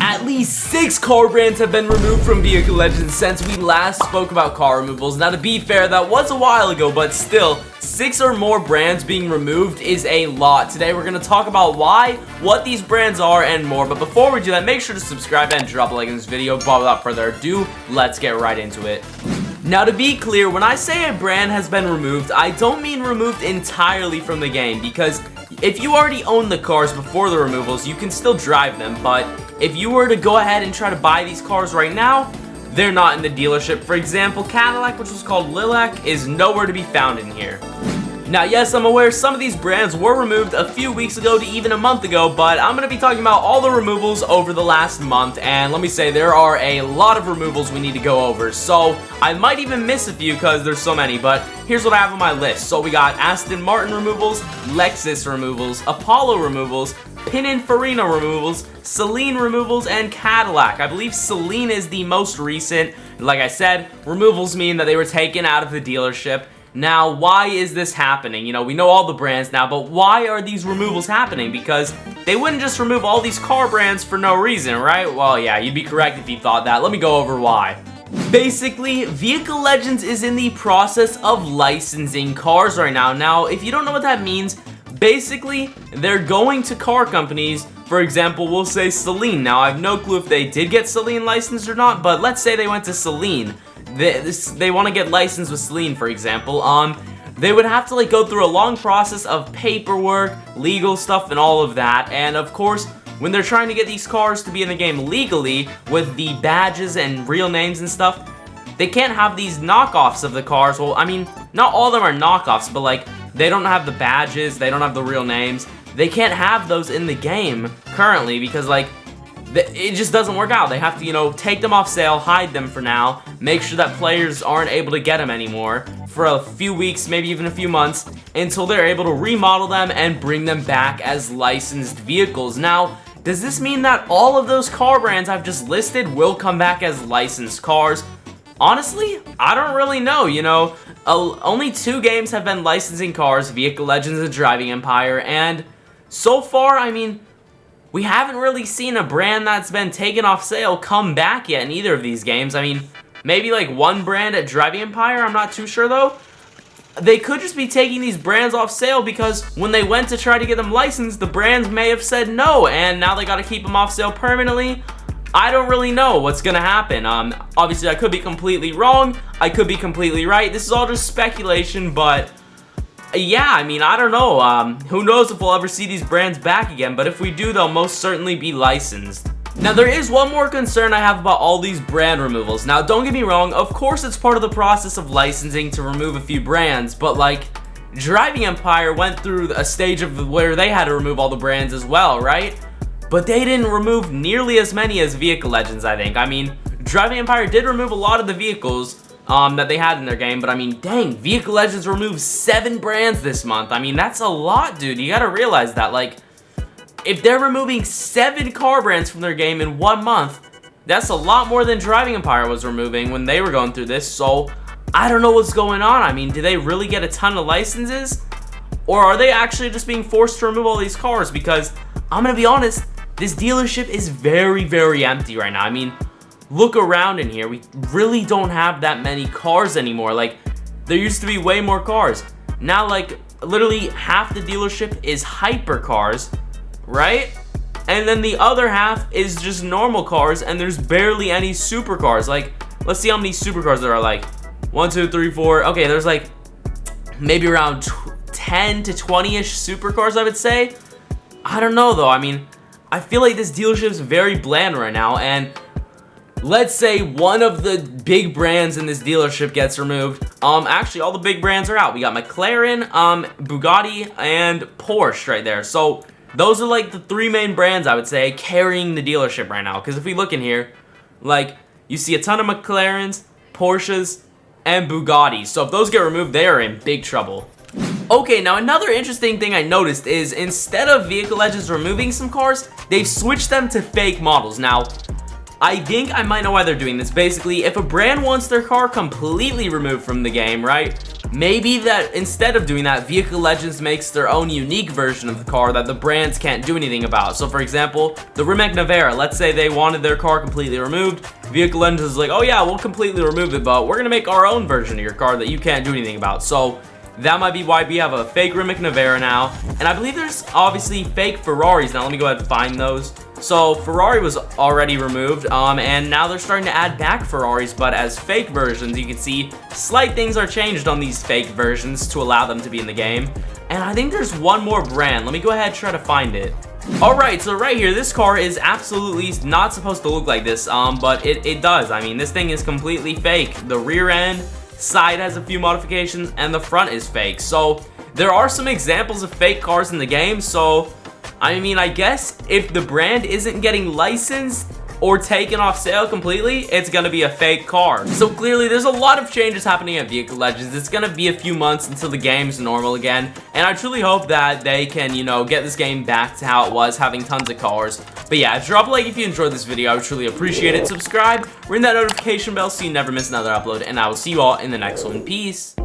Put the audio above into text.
At least 6 car brands have been removed from Vehicle Legends since we last spoke about car removals. Now, to be fair, that was a while ago, but still, 6 or more brands being removed is a lot. Today, we're going to talk about why, what these brands are, and more. But before we do that, make sure to subscribe and drop a like in this video. But without further ado, let's get right into it. Now, to be clear, when I say a brand has been removed, I don't mean removed entirely from the game, because if you already own the cars before the removals, you can still drive them, but if you were to go ahead and try to buy these cars right now, they're not in the dealership. For example, Cadillac, which was called Lilac, is nowhere to be found in here. Now, yes, I'm aware some of these brands were removed a few weeks ago to even a month ago, but I'm going to be talking about all the removals over the last month, and let me say, there are a lot of removals we need to go over, so I might even miss a few because there's so many, but here's what I have on my list. So we got Aston Martin removals, Lexus removals, Apollo removals, Pininfarina removals, Celine removals, and Cadillac. I believe Celine is the most recent. Like I said, removals mean that they were taken out of the dealership. Now, why is this happening? You know, we know all the brands now, but why are these removals happening? Because they wouldn't just remove all these car brands for no reason, right? Well, yeah, you'd be correct if you thought that. Let me go over why. Basically, Vehicle Legends is in the process of licensing cars right now. Now, if you don't know what that means, basically, they're going to car companies. For example, we'll say Celine. Now, I have no clue if they did get Celine licensed or not, but let's say they went to Celine. They want to get licensed with Celine, for example. They would have to like go through a long process of paperwork, legal stuff, and all of that. And of course, when they're trying to get these cars to be in the game legally with the badges and real names and stuff, they can't have these knockoffs of the cars. Well, I mean, not all of them are knockoffs, but like they don't have the badges, they don't have the real names. They can't have those in the game currently because like it just doesn't work out. They have to, you know, take them off sale, hide them for now, make sure that players aren't able to get them anymore for a few weeks, maybe even a few months, until they're able to remodel them and bring them back as licensed vehicles. Now, does this mean that all of those car brands I've just listed will come back as licensed cars? Honestly, I don't really know, you know. Only 2 games have been licensing cars, Vehicle Legends and Driving Empire, and so far, I mean, we haven't really seen a brand that's been taken off sale come back yet in either of these games. I mean, maybe like one brand at Driving Empire, I'm not too sure though. They could just be taking these brands off sale because when they went to try to get them licensed, the brands may have said no, and now they gotta keep them off sale permanently. I don't really know what's gonna happen. Obviously I could be completely wrong, I could be completely right. This is all just speculation, but yeah, I mean, I don't know. Who knows if we'll ever see these brands back again, but if we do, they'll most certainly be licensed. Now, there is one more concern I have about all these brand removals. Now, don't get me wrong, of course it's part of the process of licensing to remove a few brands, but like, Driving Empire went through a stage of where they had to remove all the brands as well, right? But they didn't remove nearly as many as Vehicle Legends, I think. I mean, Driving Empire did remove a lot of the vehicles that they had in their game, but I mean, dang, Vehicle Legends removed 7 brands this month. I mean, that's a lot, dude. You gotta realize that, like, if they're removing 7 car brands from their game in 1 month, that's a lot more than Driving Empire was removing when they were going through this, so I don't know what's going on. I mean, do they really get a ton of licenses? Or are they actually just being forced to remove all these cars? Because, I'm gonna be honest, this dealership is very, very empty right now. I mean, look around in here. We really don't have that many cars anymore. Like, there used to be way more cars. Now, like, literally half the dealership is hypercars, right? And then the other half is just normal cars, and there's barely any supercars. Like, let's see how many supercars there are. Like, 1, 2, 3, 4. Okay, there's like maybe around 10 to 20-ish supercars, I would say. I don't know, though. I mean, I feel like this dealership is very bland right now, and let's say one of the big brands in this dealership gets removed. Actually, all the big brands are out. We got McLaren, Bugatti, and Porsche right there. So those are like the 3 main brands, I would say, carrying the dealership right now. Because if we look in here, like, you see a ton of McLarens, Porsches, and Bugattis. So if those get removed, they are in big trouble. Okay, now another interesting thing I noticed is instead of Vehicle Legends removing some cars, they've switched them to fake models. Now, I think I might know why they're doing this. Basically, if a brand wants their car completely removed from the game, right, maybe that instead of doing that, Vehicle Legends makes their own unique version of the car that the brands can't do anything about. So for example, the Rimac Nevera, let's say they wanted their car completely removed. Vehicle Legends is like, oh yeah, we'll completely remove it, but we're gonna make our own version of your car that you can't do anything about. So that might be why we have a fake Rimac Nevera now. And I believe there's obviously fake Ferraris. Now let me go ahead and find those. So Ferrari was already removed, and now they're starting to add back Ferraris, but as fake versions. You can see slight things are changed on these fake versions to allow them to be in the game. And I think there's one more brand. Let me go ahead and try to find it. Alright, so right here, this car is absolutely not supposed to look like this, but it does. I mean, this thing is completely fake. The rear end, side has a few modifications, and the front is fake. So there are some examples of fake cars in the game, so I mean, I guess if the brand isn't getting licensed or taken off sale completely, it's gonna be a fake car. So clearly there's a lot of changes happening at Vehicle Legends. It's gonna be a few months until the game's normal again, and I truly hope that they can, you know, get this game back to how it was, having tons of cars. But yeah, drop a like if you enjoyed this video. I would truly appreciate it. Subscribe, ring that notification bell so you never miss another upload, and I will see you all in the next one. Peace.